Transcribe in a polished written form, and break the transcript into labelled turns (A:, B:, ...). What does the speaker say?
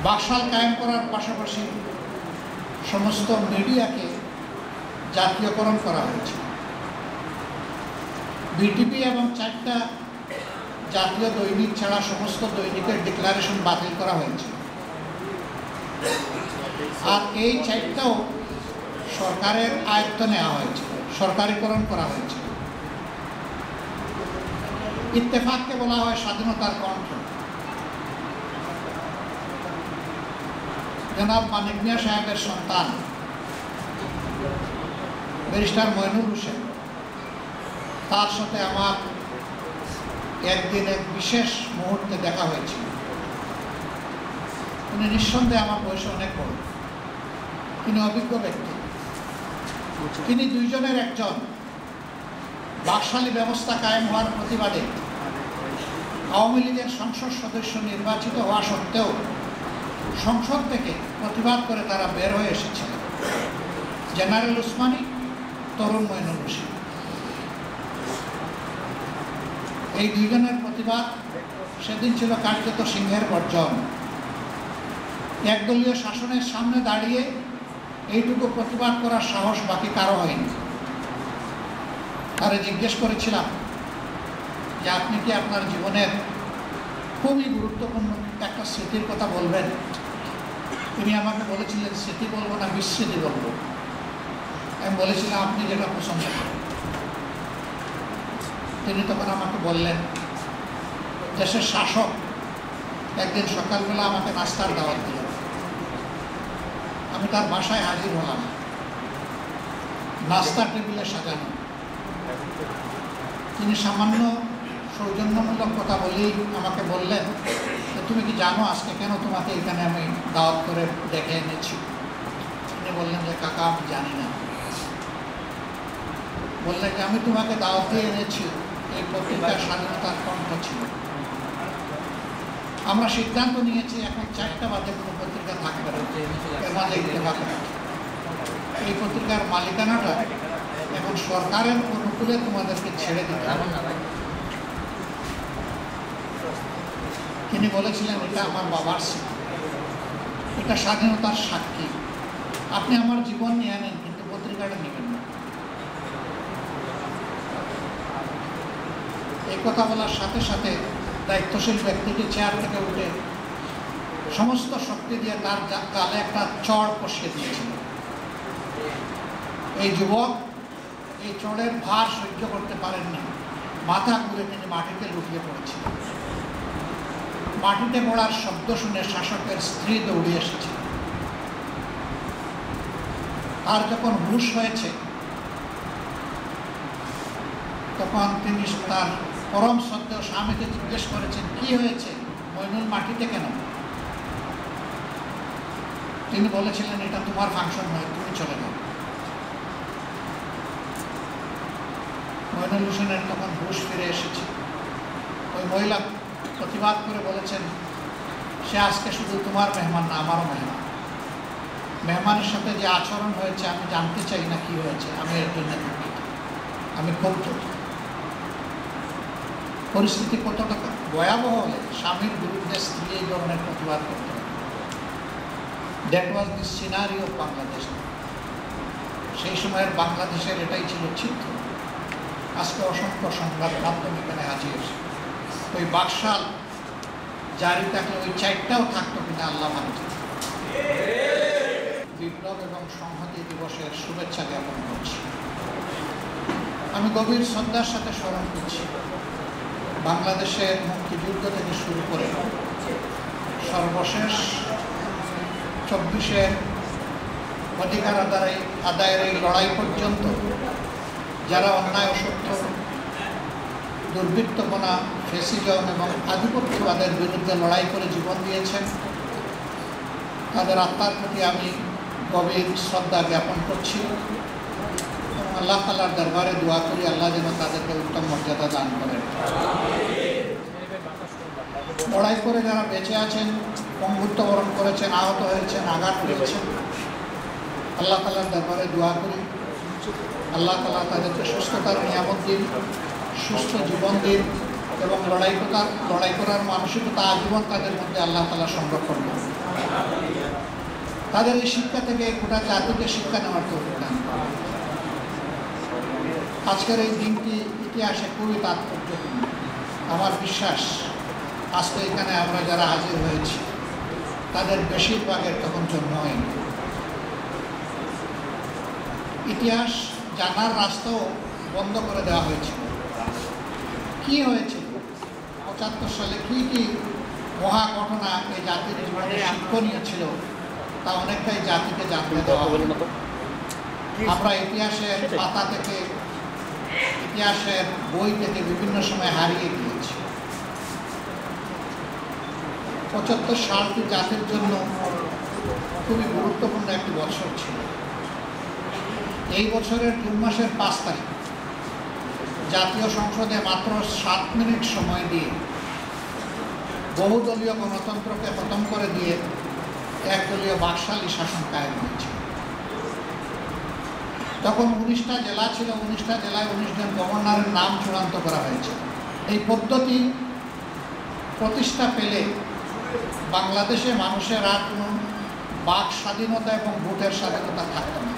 A: বাকশাল কায়েম করার পাশাপাশি সমস্ত মিডিয়াকে জাতীয়করণ করা হয়েছে। বিটিপি এবং 4টা জাতীয় দৈনিক ছাড়া সমস্ত দৈনিকের ডিক্লারেশন বাতিল করা হয়েছে। আর এই 4টাও সরকারের আয়ত্ত নেওয়া হয়েছে, সরকারিকরণ করা হয়েছে। ইত্তেফাককে বলা হয় স্বাধীনতার কণ্ঠ। জনাব মানিক মিয়া সাহেবের সন্তান ব্যারিস্টার মইনুল হোসেন, তার সাথে আমার একদিন এক বিশেষ মুহূর্তে দেখা হয়েছিল। উনি নিঃসন্দেহে আমার বয়সে অনেক বড়, তিনি অভিজ্ঞ ব্যক্তি। তিনি দুইজনের একজন। বাকশালী ব্যবস্থা কায়েম হওয়ার প্রতিবাদে আওয়ামী লীগের সংসদ সদস্য নির্বাচিত হওয়া সত্ত্বেও সংসদ থেকে প্রতিবাদ করে তারা বের হয়ে এসেছিলেন। জেনারেল উসমানী, তরুণ মইনুল হোসেন, এই দুইজনের প্রতিবাদ সেদিন ছিল কার্যত সিংহের গর্জন। একদলীয় শাসনের সামনে দাঁড়িয়ে এইটুকু প্রতিবাদ করার সাহস বাকি কারো হয়নি। তারে জিজ্ঞেস করেছিলাম যে আপনি কি আপনার জীবনের খুবই গুরুত্বপূর্ণ একটা স্মৃতির কথা বলবেন? তিনি আমাকে বলেছিলেন, স্মৃতি বলবো না, বিস্মৃতি বলবো। আমি বলেছিলাম আপনি যেটা পছন্দ করেন। তিনি তখন আমাকে বললেন, দেশের শাসক একদিন সকালবেলা আমাকে নাস্তার দাওয়াত দিল। আমি তার বাসায় হাজির হলাম, নাস্তার টেবিলে সাজানো। তিনি সামান্য সৌজন্যমূলক কথা বলেই আমাকে বললেন, তুমি কি জানো আজকে কেন তোমাকে এখানে আমি দাওয়াত করে ডেকে এনেছি? তিনি বললেন যে কাকা আমি জানি না। বললেন যে আমি তোমাকে দাওয়াত দিয়ে এনেছি, এই পত্রিকার স্বাধীনতার কণ্ঠ ছিল। আমরা সিদ্ধান্ত নিয়েছি এখন 4টা বাজে কোনো পত্রিকা থাকবে না, এর মাঝে ইত্তেফাক হবে। এই পত্রিকার মালিকানাটা এখন সরকারের অনুকূলে তোমাদেরকে ছেড়ে দিতে হবে। তিনি বলেছিলেন এটা আমার বাবার স্মৃতি, এটা স্বাধীনতার সাক্ষী। আপনি আমার জীবন নিয়ে নেন, কিন্তু পত্রিকাটা নেবেন না। এই কথা বলার সাথে সাথে দায়িত্বশীল ব্যক্তিটি চেয়ার থেকে উঠে সমস্ত শক্তি দিয়ে তার গালে একটা চড় কষিয়ে দিয়েছিল। এই যুবক এই চড়ের ভার সহ্য করতে পারেননি, মাথা ঘুরে তিনি মাটিতে লুটিয়ে পড়েছিলেন। মাটিতে পড়ার শব্দ শুনে শাসকের স্ত্রী দৌড়ে এসেছে। আর যখন হুঁশ হয়েছে তখন তিনি তার পরম শ্রদ্ধেয় স্বামীকে জিজ্ঞেস করেছেন, কি হয়েছে, মইনুল মাটিতে কেন? তিনি বলেছিলেন এটা তোমার ফাংশন নয়, তুমি চলে যাও। মইনুল হোসেনের তখন হুঁশ ফিরে এসেছে। ওই মহিলা প্রতিবাদ করে বলেছেন, সে আজকে শুধু তোমার মেহমান না, আমারও মেহমান। মেহমানের সাথে যে আচরণ হয়েছে আমি জানতে চাই না কি হয়েছে, আমি এর জন্য দুঃখিত, আমি ক্ষুব্ধ। পরিস্থিতি কতটা ভয়াবহ হলে স্বামীর বিরুদ্ধে স্ত্রী এই ধরনের প্রতিবাদ করতে হবে। That was the scenery of Bangladesh. সেই সময়ের বাংলাদেশের এটাই ছিল চিত্র। আজকে অসংখ্য সংবাদ মাধ্যম এখানে হাজির। ওই বাকশাল জারি থাকলে ওই 4টাও থাকতো কিনা আল্লাহ ভালো। বিপ্লব এবং সংহতি দিবসের শুভেচ্ছা জ্ঞাপন করছি। আমি গভীর শ্রদ্ধার সাথে স্মরণ করছি বাংলাদেশের মুক্তিযুদ্ধ থেকে শুরু করে সর্বশেষ 24-এর অধিকার আদায়ের এই লড়াই পর্যন্ত যারা অন্যায় অসত্য, দুর্বৃত্তপনা, ফ্যাসিজম এবং আধিপত্যবাদের বিরুদ্ধে লড়াই করে জীবন দিয়েছেন, তাদের আত্মার প্রতি আমি গভীর শ্রদ্ধা জ্ঞাপন করছি এবং আল্লাহ তাআলার দরবারে দোয়া করি আল্লাহ যেন তাদেরকে উত্তম মর্যাদা দান করেন। লড়াই করে যারা বেঁচে আছেন, পঙ্গুত্ব বরণ করেছেন, আহত হয়েছেন, আঘাত পেয়েছেন, আল্লাহ তাআলার দরবারে দোয়া করি আল্লাহ তাআলা তাদেরকে সুস্থতার নিয়ামত দিন, সুস্থ জীবন দিন এবং লড়াই করার মানসিকতা আজীবন তাদের মধ্যে আল্লাহ তাআলা সংরক্ষণ করেন। তাদের এই শিক্ষা থেকে গোটা জাতিকে শিক্ষা নেওয়ার তৌফিক দান করুন। আজকের এই দিনটি ইতিহাসে খুবই তাৎপর্যপূর্ণ। আমার বিশ্বাস আজকে এখানে আমরা যারা হাজির হয়েছি তাদের বেশিরভাগের তখন জন্ম হয়নি। ইতিহাস জানার রাস্তাও বন্ধ করে দেওয়া হয়েছিল। কি হয়েছিল ৭৫ সালে, কি কি মহা ঘটনা এই জাতির জীবনে শিক্ষণীয় ছিল তা অনেকটাই জাতিকে জানতে দেওয়া হলো। আমরা ইতিহাসের পাতা থেকে, ইতিহাসের বই থেকে বিভিন্ন সময় হারিয়ে গিয়েছি। ৭৫ সালটি জাতির জন্য খুবই গুরুত্বপূর্ণ একটি বছর ছিল। এই বছরের জুন মাসের ৫ তারিখ জাতীয় সংসদে মাত্র ৭ মিনিট সময় দিয়ে বহুদলীয় গণতন্ত্রকে খতম করে দিয়ে একদলীয় বাকশালী শাসন কায়েম হয়েছে। তখন ১৯টা জেলা ছিল, ১৯টা জেলায় ১৯ জন গভর্নরের নাম চূড়ান্ত করা হয়েছে। এই পদ্ধতি প্রতিষ্ঠা পেলে বাংলাদেশে মানুষের আর কোনো বাক স্বাধীনতা এবং ভোটের স্বাধীনতা থাকত না।